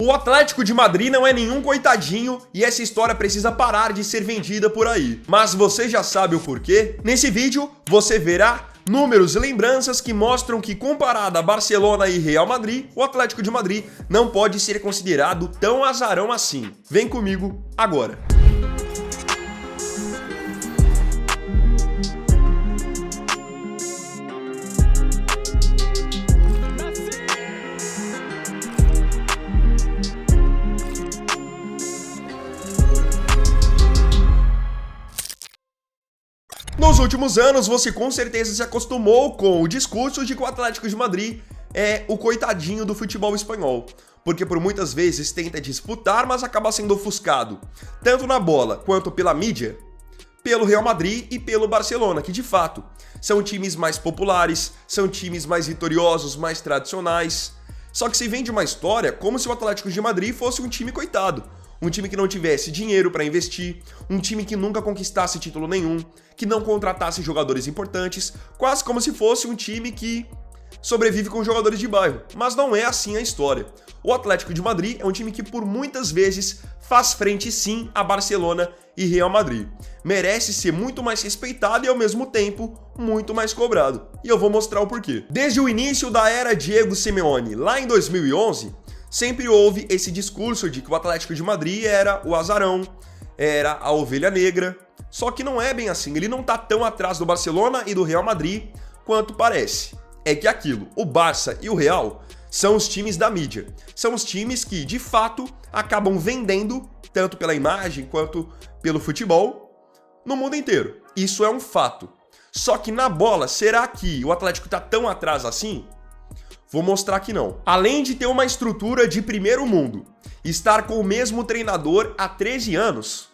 O Atlético de Madrid não é nenhum coitadinho e essa história precisa parar de ser vendida por aí. Mas você já sabe o porquê? Nesse vídeo você verá números e lembranças que mostram que, comparado a Barcelona e Real Madrid, o Atlético de Madrid não pode ser considerado tão azarão assim. Vem comigo agora. Nos últimos anos, você com certeza se acostumou com o discurso de que o Atlético de Madrid é o coitadinho do futebol espanhol, porque por muitas vezes tenta disputar, mas acaba sendo ofuscado, tanto na bola quanto pela mídia, pelo Real Madrid e pelo Barcelona, que de fato são times mais populares, são times mais vitoriosos, mais tradicionais. Só que se vende uma história como se o Atlético de Madrid fosse um time coitado. Um time que não tivesse dinheiro para investir, um time que nunca conquistasse título nenhum, que não contratasse jogadores importantes, quase como se fosse um time que sobrevive com jogadores de bairro. Mas não é assim a história. O Atlético de Madrid é um time que por muitas vezes faz frente sim a Barcelona e Real Madrid. Merece ser muito mais respeitado e ao mesmo tempo muito mais cobrado. E eu vou mostrar o porquê. Desde o início da era Diego Simeone, lá em 2011, sempre houve esse discurso de que o Atlético de Madrid era o azarão, era a ovelha negra, só que não é bem assim, ele não tá tão atrás do Barcelona e do Real Madrid quanto parece. É que aquilo, o Barça e o Real, são os times da mídia, são os times que, de fato, acabam vendendo, tanto pela imagem quanto pelo futebol, no mundo inteiro. Isso é um fato. Só que na bola, será que o Atlético tá tão atrás assim? Vou mostrar que não. Além de ter uma estrutura de primeiro mundo, estar com o mesmo treinador há 13 anos,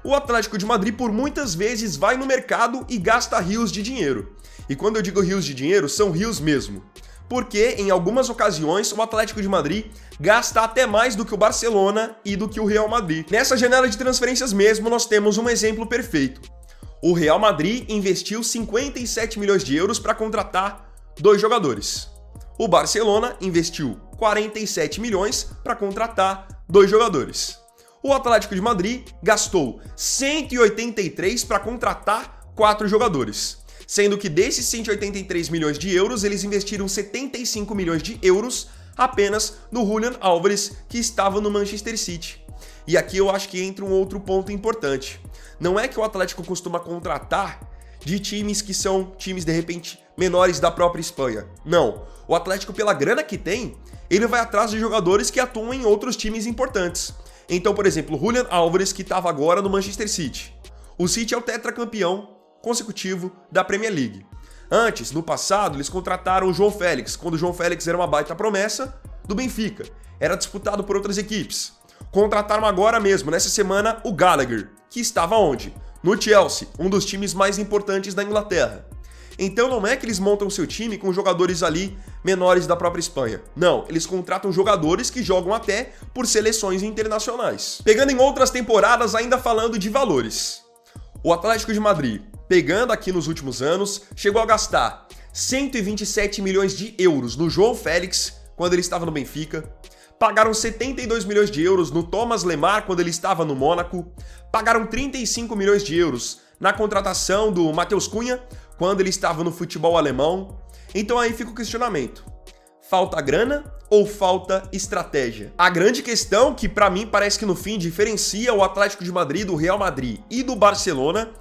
o Atlético de Madrid por muitas vezes vai no mercado e gasta rios de dinheiro. E quando eu digo rios de dinheiro, são rios mesmo. Porque em algumas ocasiões o Atlético de Madrid gasta até mais do que o Barcelona e do que o Real Madrid. Nessa janela de transferências mesmo, nós temos um exemplo perfeito. O Real Madrid investiu 57 milhões de euros para contratar 2 jogadores. O Barcelona investiu 47 milhões para contratar 2 jogadores. O Atlético de Madrid gastou 183 para contratar 4 jogadores, sendo que desses 183 milhões de euros, eles investiram 75 milhões de euros apenas no Julián Álvares, que estava no Manchester City. E aqui eu acho que entra um outro ponto importante. Não é que o Atlético costuma contratar de times que são times, de repente, menores da própria Espanha. Não. O Atlético, pela grana que tem, ele vai atrás de jogadores que atuam em outros times importantes. Então, por exemplo, o Julián Álvares, que estava agora no Manchester City. O City é o tetracampeão consecutivo da Premier League. Antes, no passado, eles contrataram o João Félix, quando o João Félix era uma baita promessa do Benfica. Era disputado por outras equipes. Contrataram agora mesmo, nessa semana, o Gallagher, que estava onde? No Chelsea, um dos times mais importantes da Inglaterra. Então não é que eles montam seu time com jogadores ali menores da própria Espanha. Não, eles contratam jogadores que jogam até por seleções internacionais. Pegando em outras temporadas, ainda falando de valores. O Atlético de Madrid, pegando aqui nos últimos anos, chegou a gastar 127 milhões de euros no João Félix, quando ele estava no Benfica. Pagaram 72 milhões de euros no Thomas Lemar, quando ele estava no Mônaco. Pagaram 35 milhões de euros na contratação do Matheus Cunha, quando ele estava no futebol alemão. Então aí fica o questionamento. Falta grana ou falta estratégia? A grande questão que pra mim parece que no fim diferencia o Atlético de Madrid do Real Madrid e do Barcelona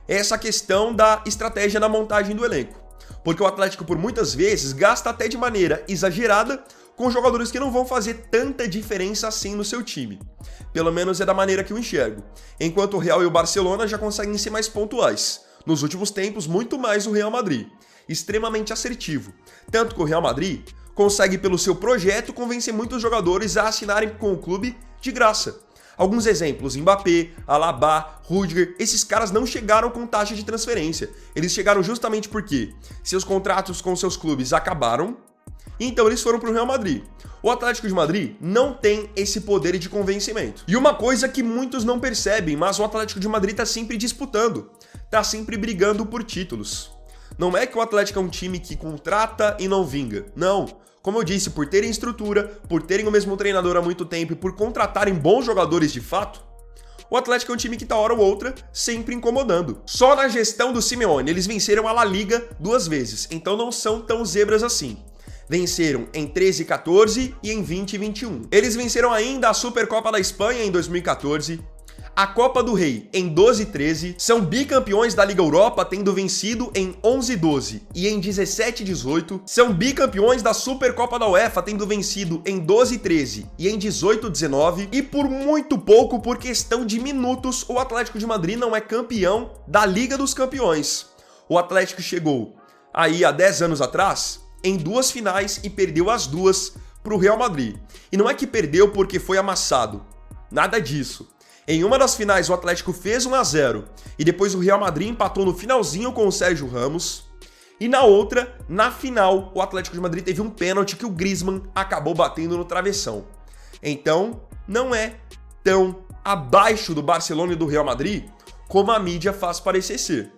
é essa questão da estratégia na montagem do elenco. Porque o Atlético por muitas vezes gasta até de maneira exagerada com jogadores que não vão fazer tanta diferença assim no seu time. Pelo menos é da maneira que eu enxergo. Enquanto o Real e o Barcelona já conseguem ser mais pontuais. Nos últimos tempos, muito mais o Real Madrid. Extremamente assertivo. Tanto que o Real Madrid consegue, pelo seu projeto, convencer muitos jogadores a assinarem com o clube de graça. Alguns exemplos, Mbappé, Alaba, Rüdiger, esses caras não chegaram com taxa de transferência. Eles chegaram justamente porque seus contratos com seus clubes acabaram, então eles foram para o Real Madrid. O Atlético de Madrid não tem esse poder de convencimento. E uma coisa que muitos não percebem, mas o Atlético de Madrid está sempre disputando, está sempre brigando por títulos. Não é que o Atlético é um time que contrata e não vinga. Não. Como eu disse, por terem estrutura, por terem o mesmo treinador há muito tempo e por contratarem bons jogadores de fato, o Atlético é um time que tá hora ou outra sempre incomodando. Só na gestão do Simeone eles venceram a La Liga 2 vezes, então não são tão zebras assim. Venceram em 13 e 14 e em 20 e 21. Eles venceram ainda a Supercopa da Espanha em 2014, a Copa do Rei em 12 e 13, são bicampeões da Liga Europa, tendo vencido em 11 e 12 e em 17 e 18, são bicampeões da Supercopa da UEFA, tendo vencido em 12 e 13 e em 18 e 19, e por muito pouco, por questão de minutos, o Atlético de Madrid não é campeão da Liga dos Campeões. O Atlético chegou aí há 10 anos atrás em 2 finais e perdeu as 2 para o Real Madrid. E não é que perdeu porque foi amassado, nada disso. Em uma das finais, o Atlético fez 1 a 0 e depois o Real Madrid empatou no finalzinho com o Sérgio Ramos. E na outra, na final, o Atlético de Madrid teve um pênalti que o Griezmann acabou batendo no travessão. Então, não é tão abaixo do Barcelona e do Real Madrid como a mídia faz parecer ser.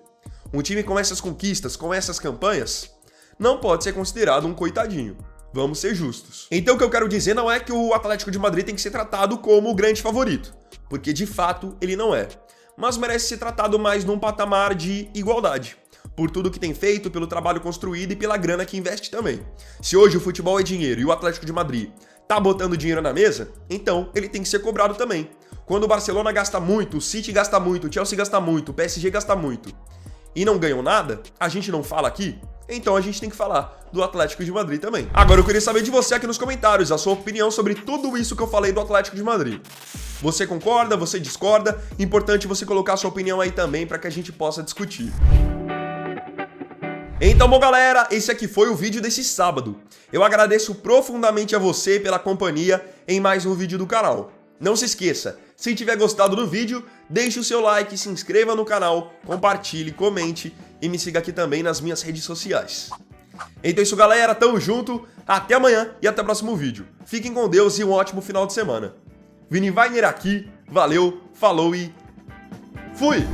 Um time com essas conquistas, com essas campanhas, não pode ser considerado um coitadinho. Vamos ser justos. Então o que eu quero dizer não é que o Atlético de Madrid tem que ser tratado como o grande favorito, porque de fato ele não é, mas merece ser tratado mais num patamar de igualdade, por tudo que tem feito, pelo trabalho construído e pela grana que investe também. Se hoje o futebol é dinheiro e o Atlético de Madrid tá botando dinheiro na mesa, então ele tem que ser cobrado também. Quando o Barcelona gasta muito, o City gasta muito, o Chelsea gasta muito, o PSG gasta muito e não ganham nada, a gente não fala aqui? Então a gente tem que falar do Atlético de Madrid também. Agora eu queria saber de você aqui nos comentários a sua opinião sobre tudo isso que eu falei do Atlético de Madrid. Você concorda? Você discorda? Importante você colocar a sua opinião aí também para que a gente possa discutir. Então, bom galera, esse aqui foi o vídeo desse sábado. Eu agradeço profundamente a você pela companhia em mais um vídeo do canal. Não se esqueça, se tiver gostado do vídeo, deixe o seu like, se inscreva no canal, compartilhe, comente e me siga aqui também nas minhas redes sociais. Então é isso galera, tamo junto, até amanhã e até o próximo vídeo. Fiquem com Deus e um ótimo final de semana. Vini Weiner aqui, valeu, falou e fui!